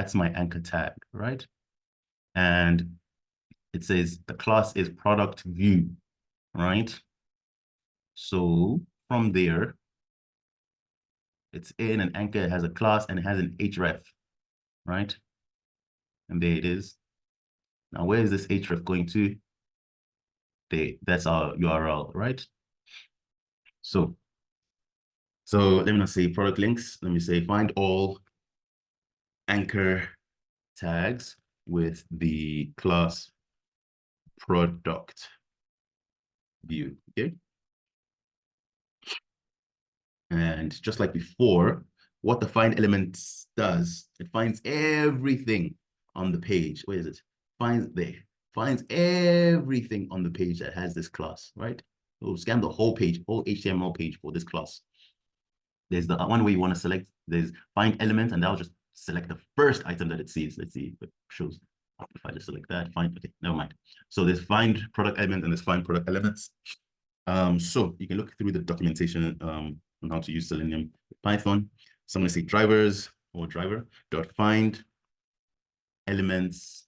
that's my anchor tag, right? And it says the class is product view, right? So from there, it's in an anchor, it has a class and it has an href, right? And there it is. Now, where is this href going to? That's our URL, right? So let me not say product links. Let me say find all anchor tags with the class product view, okay? And just like before, what the find element does, it finds everything on the page. Where is it? Finds everything on the page that has this class, right? So scan the whole page, whole HTML page for this class. There's the one way you want to select, there's find element, and that'll just select the first item that it sees. Let's see if it shows. If I just select that, find, okay, never mind. So there's find product element and there's find product elements. So you can look through the documentation on how to use Selenium with Python. So I'm going to say drivers or driver dot find elements.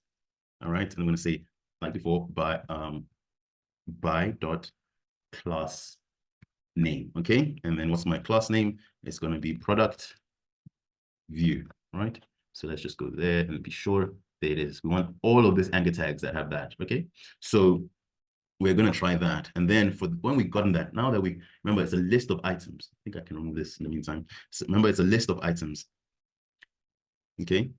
All right, and I'm going to say like before by dot class name. Okay, and then what's my class name? It's going to be product view. Right. So let's just go there and be sure there it is. We want all of these anchor tags that have that. Okay, so we're going to try that. And then for when we've gotten that, now that we remember it's a list of items. I think I can remove this in the meantime. So remember, it's a list of items. Okay.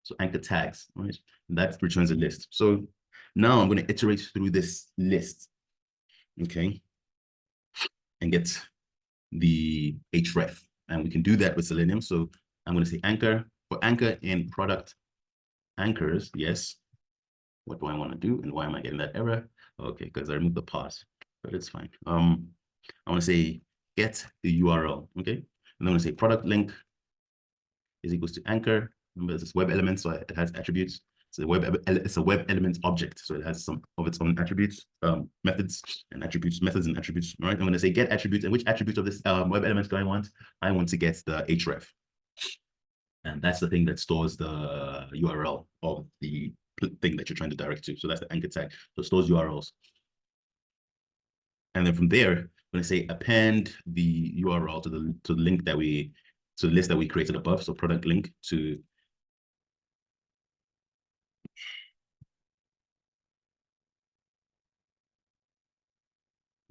So anchor tags, right? That returns a list. So now I'm going to iterate through this list. Okay. And get the href. And we can do that with Selenium. So I'm going to say anchor for anchor in product anchors. Yes. What do I want to do? And why am I getting that error? Okay, because I removed the pause, but it's fine. I want to say get the URL. Okay. And I'm going to say product link is equals to anchor. Remember, it's this web element, so it has attributes. It's a web element object, so it has some of its own attributes, methods and attributes. All right. I'm going to say get attributes, and which attributes of this web element do I want? I want to get the href, and that's the thing that stores the URL of the thing that you're trying to direct to. So that's the anchor tag. So it stores URLs. And then from there, I'm going to say append the URL to the link that to the list that we created above. So product link to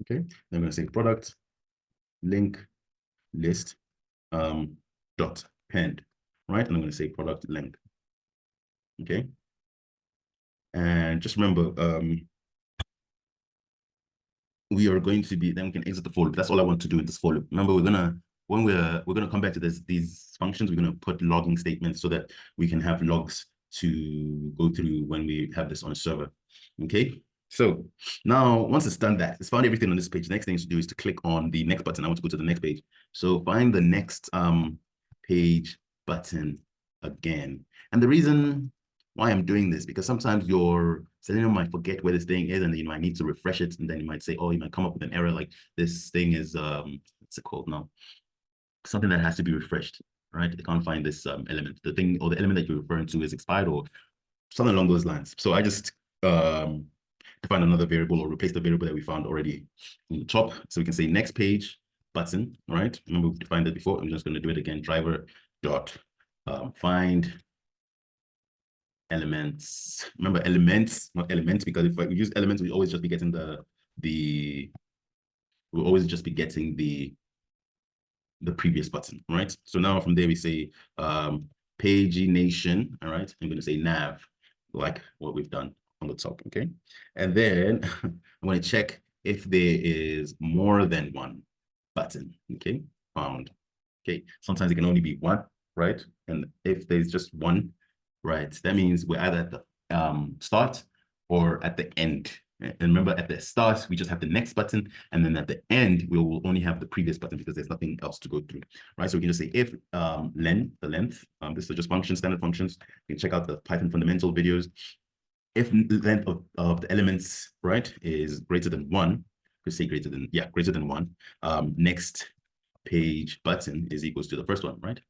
okay. Then I'm going to say product link list dot append, right? And I'm going to say product link. Okay. And just remember, we are going to be, then we can exit the for loop. That's all I want to do in this for loop. Remember, when we're going to come back to these functions, we're going to put logging statements so that we can have logs to go through when we have this on a server. Okay. So now once it's done that, it's found everything on this page. The next thing to do is to click on the next button. I want to go to the next page. So find the next page button again. And the reason why I'm doing this, because sometimes your Selenium might forget where this thing is, and then you might need to refresh it, and then you might say, oh, you might come up with an error like this thing is what's it called now? Something that has to be refreshed, right? They can't find this element. The thing or the element that you're referring to is expired or something along those lines. So I just define another variable or replace the variable that we found already in the top. So we can say next page button, right? Remember we defined it before. I'm just going to do it again. Driver dot find elements. Remember elements, not elements, because if we use elements, we always just be getting we'll always just be getting the previous button, right? So now from there we say pagination, all right? I'm going to say nav, like what we've done on the top, okay? And then I'm going to check if there is more than one button, okay? Found, okay? Sometimes it can only be one, right? And if there's just one, right, that means we're either at the start or at the end. And remember, at the start, we just have the next button. And then at the end, we will only have the previous button because there's nothing else to go through, right? So we can just say if the length, this is just functions, standard functions. You can check out the Python fundamental videos. If length of the elements, right, is greater than one, we say greater than one, next page button is equals to the first one, right?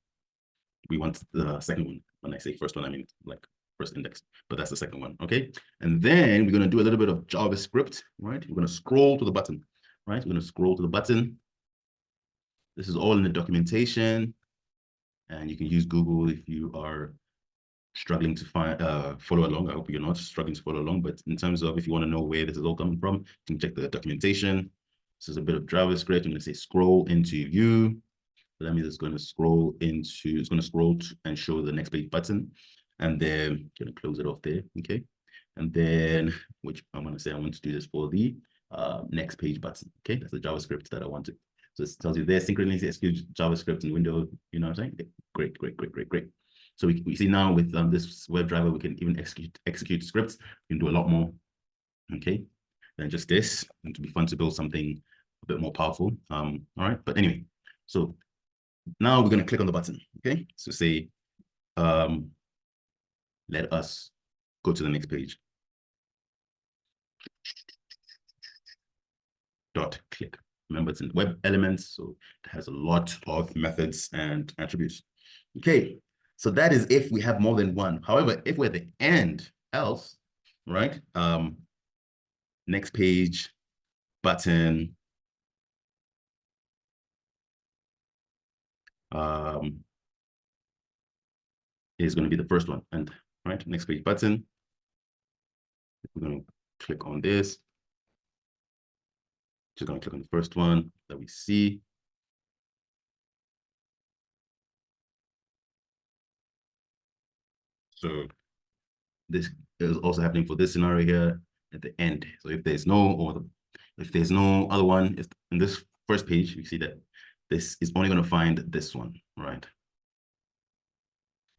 we want the second one. When I say first one, I mean like first index, but that's the second one, okay? And then we're gonna do a little bit of JavaScript, right? We're gonna scroll to the button, right? We're gonna scroll to the button. This is all in the documentation, and you can use Google if you are struggling to find follow along. I hope you're not struggling to follow along, but in terms of if you want to know where this is all coming from, you can check the documentation. This is a bit of JavaScript. I'm going to say scroll into view. So that means it's going to scroll into, it's going to scroll and show the next page button. And then I'm going to close it off there. Okay. And then, which I'm going to say I want to do this for the next page button. Okay. That's the JavaScript that I wanted. So it tells you there, synchronously execute JavaScript in window. You know what I'm saying? Okay. Great, great, great, great, great. So we see now with this WebDriver, we can even execute scripts. We can do a lot more, okay, than just this. And to be fun to build something a bit more powerful. All right, but anyway, so now we're going to click on the button, okay? So say, let us go to the next page. Dot click. Remember, it's in web elements, so it has a lot of methods and attributes. Okay, so that is if we have more than one. However, if we're at the end, else, right? Next page, button, is going to be the first one. And right, next page button. We're going to click on this. Just going to click on the first one that we see. So this is also happening for this scenario here at the end. So if there's no, or if there's no other one, if in this first page, you see that this is only going to find this one, right?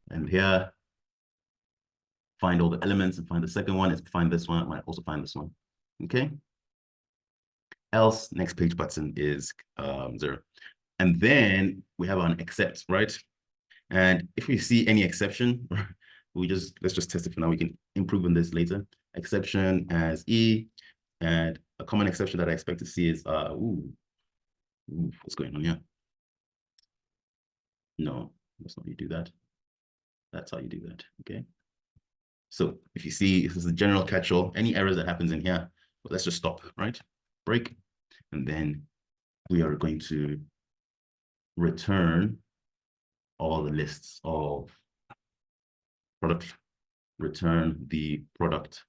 And here, find all the elements and find the second one. Is find this one, might also find this one. Okay. Else, next page button is 0. And then we have an except, right? And if we see any exception, let's just test it for now. We can improve on this later. Exception as E, and a common exception that I expect to see is what's going on here? No, that's not how you do that. That's how you do that. Okay. So if you see, this is the general catch-all, any errors that happens in here, well, let's just stop, right? Break, and then we are going to return all the lists of product, return the product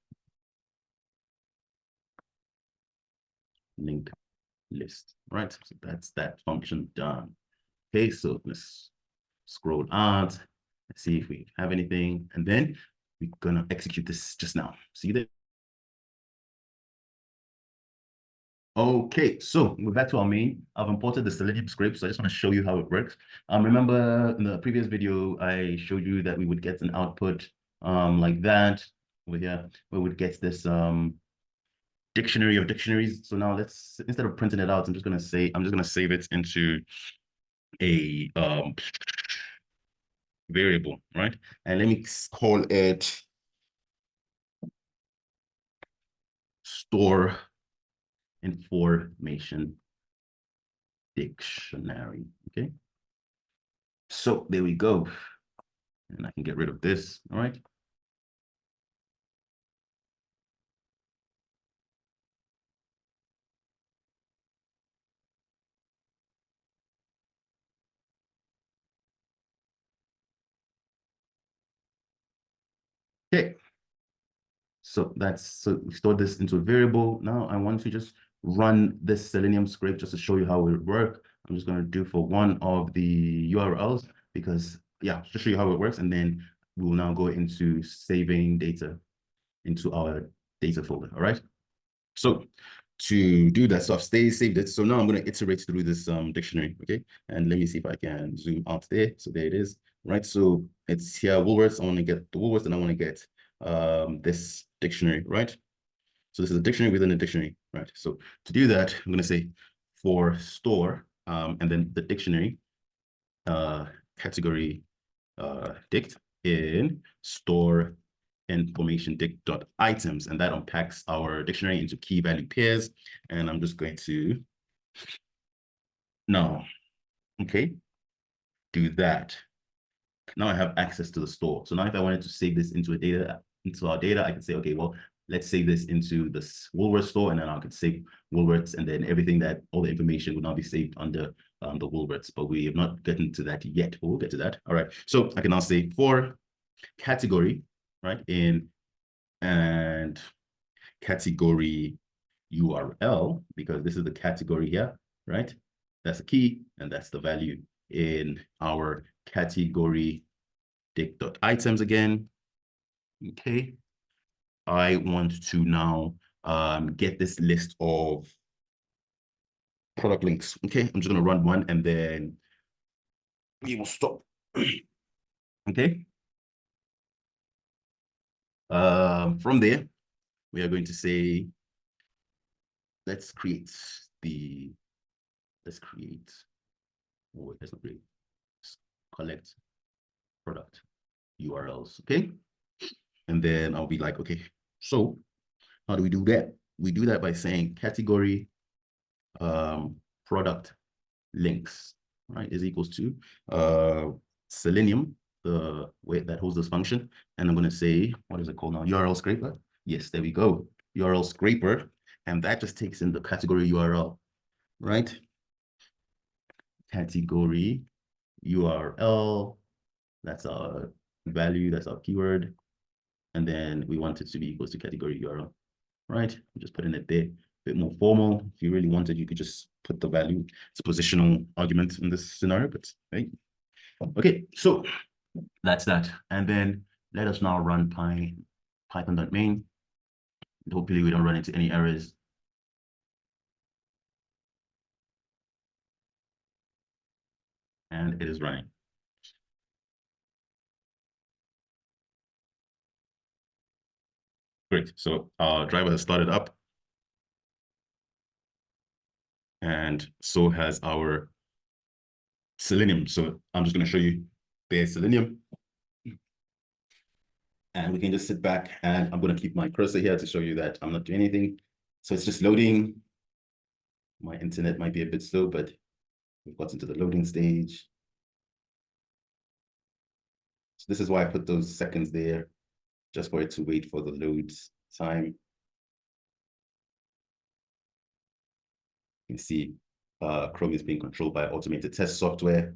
linked list, right? So that's that function done. Okay, so let's scroll out, let's see if we have anything, and then we're gonna execute this just now. See that? Okay, so we're back to our main. I've imported the Selenium script, so I just want to show you how it works. Remember in the previous video, I showed you that we would get an output like that over here, where we would get this dictionary of dictionaries. So now let's, instead of printing it out, I'm just gonna save it into a variable, right? And let me call it store information dictionary. Okay. So there we go. And I can get rid of this. All right. Okay. So we store this into a variable. Now I want to just run this Selenium script just to show you how it works. I'm just going to do for one of the URLs because, yeah, just show you how it works. And then we will now go into saving data into our data folder. All right. So to do that, so I've saved it. So now I'm going to iterate through this dictionary. Okay. And let me see if I can zoom out there. So there it is. Right. So it's here, Woolworths. I want to get the Woolworths and I want to get this dictionary, right? So this is a dictionary within a dictionary, right? So to do that, I'm going to say for store and then the dictionary category dict in store information dict.items, and that unpacks our dictionary into key value pairs. And I'm just going to now, okay, do that. now I have access to the store. So now if I wanted to save this into our data, I can say, okay, well, let's save this into this Woolworths store, and then I could save Woolworths, and then all the information would now be saved under the Woolworths. But we have not gotten to that yet. But we'll get to that. All right. So I can now say for category, right, and category URL, because this is the category here, right? That's the key, and that's the value in our category dict.items again. Okay. I want to now get this list of product links. Okay, I'm just going to run one and then we will stop. Okay. From there, we are going to say, let's create, oh, let's not create, collect product URLs. Okay. And then I'll be like, okay, so how do we do that? We do that by saying category product links, right, is equals to selenium, the way that holds this function. And I'm going to say, what is it called now? URL scraper. Yes, there we go. URL scraper. And that just takes in the category URL, right? Category URL. That's our value. That's our keyword. And then we want it to be equals to category URL, right? I'm just putting it there. A bit more formal. If you really wanted, you could just put the value. It's a positional argument in this scenario, but right. Okay, so that's that. And then let us now run python.main. Hopefully we don't run into any errors. And it is running. Great, so our driver has started up. And so has our selenium. So I'm just going to show you there's selenium. And we can just sit back, and I'm going to keep my cursor here to show you that I'm not doing anything. So it's just loading. My internet might be a bit slow, but we've gotten to the loading stage. So this is why I put those seconds there, just for it to wait for the load time. You can see Chrome is being controlled by automated test software.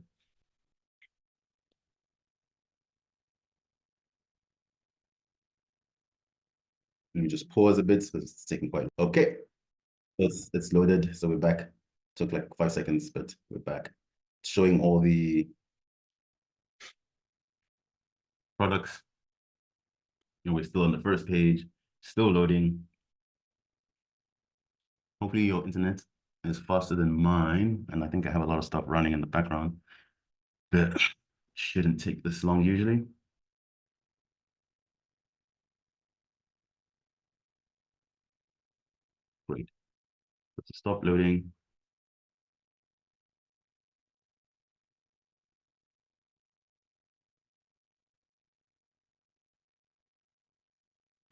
Let me just pause a bit because it's taking quite. Okay, it's loaded, so we're back. Took like 5 seconds, but we're back. Showing all the products. We're still on the first page, still loading. Hopefully your internet is faster than mine, and I think I have a lot of stuff running in the background that shouldn't take this long usually. Great. Let's stop loading.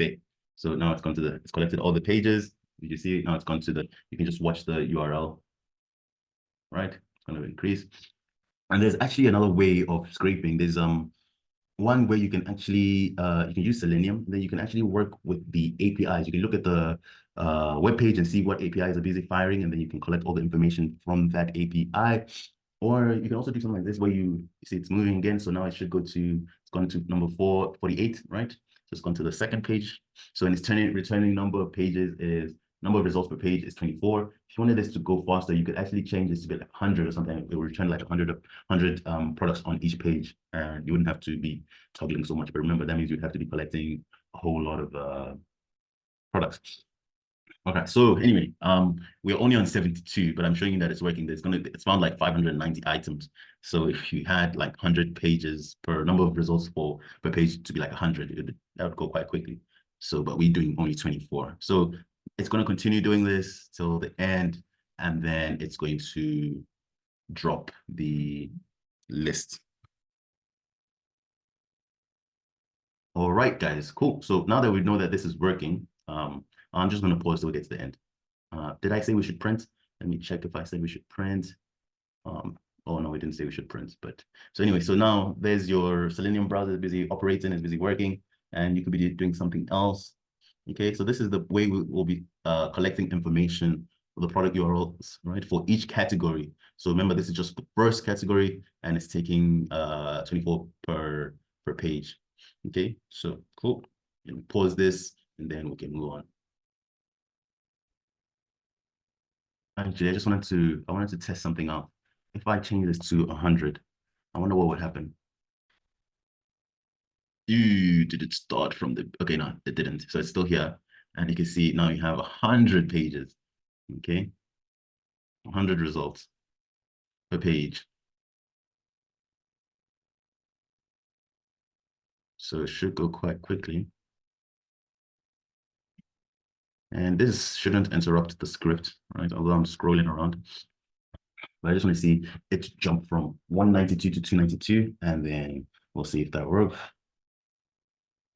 Okay. So now it's collected all the pages. You see it now, it's gone to you can just watch the URL, right? It's going to increase. And there's actually another way of scraping. There's one where you can actually you can use Selenium, then you can actually work with the APIs. You can look at the web page and see what APIs are busy firing, and then you can collect all the information from that API. Or you can also do something like this where you see it's moving again. So now it should it's gone to number 448, right? So it's gone to the second page. So in its returning number of pages is number of results per page is 24. If you wanted this to go faster, you could actually change this to be like 100 or something. It will return like 100 products on each page, and you wouldn't have to be toggling so much. But remember, that means you'd have to be collecting a whole lot of products. Okay, so anyway, we're only on 72, but I'm showing you that it's working. It's found like 590 items. So if you had like 100 pages per number of results per page to be like 100, that would go quite quickly. So, but we're doing only 24. So it's going to continue doing this till the end, and then it's going to drop the list. All right, guys, cool. So now that we know that this is working, I'm just going to pause till we get to the end. Did I say we should print? Let me check if I said we should print. Oh no, we didn't say we should print, but so anyway, so now there's your Selenium browser is busy operating, is busy working, and you could be doing something else. Okay, so this is the way we'll be collecting information for the product URLs, right? For each category. So remember, this is just the first category, and it's taking 24 per page. Okay, so cool. And pause this, and then we can move on. Actually, I wanted to test something out. If I change this to 100, I wonder what would happen. Ooh, did it start from the, okay, no, it didn't. So it's still here. And you can see now you have 100 pages, okay? 100 results per page. So it should go quite quickly. And this shouldn't interrupt the script, right? Although I'm scrolling around. But I just want to see it jump from 192 to 292, and then we'll see if that works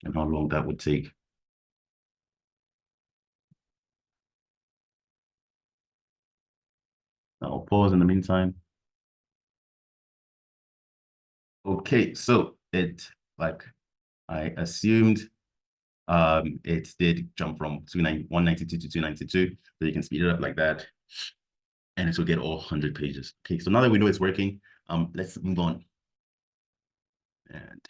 and how long that would take. I'll pause in the meantime. Okay, so it, like I assumed, it did jump from 192 to 292. So you can speed it up like that, and it will get all 100 pages. Okay, so now that we know it's working, let's move on. And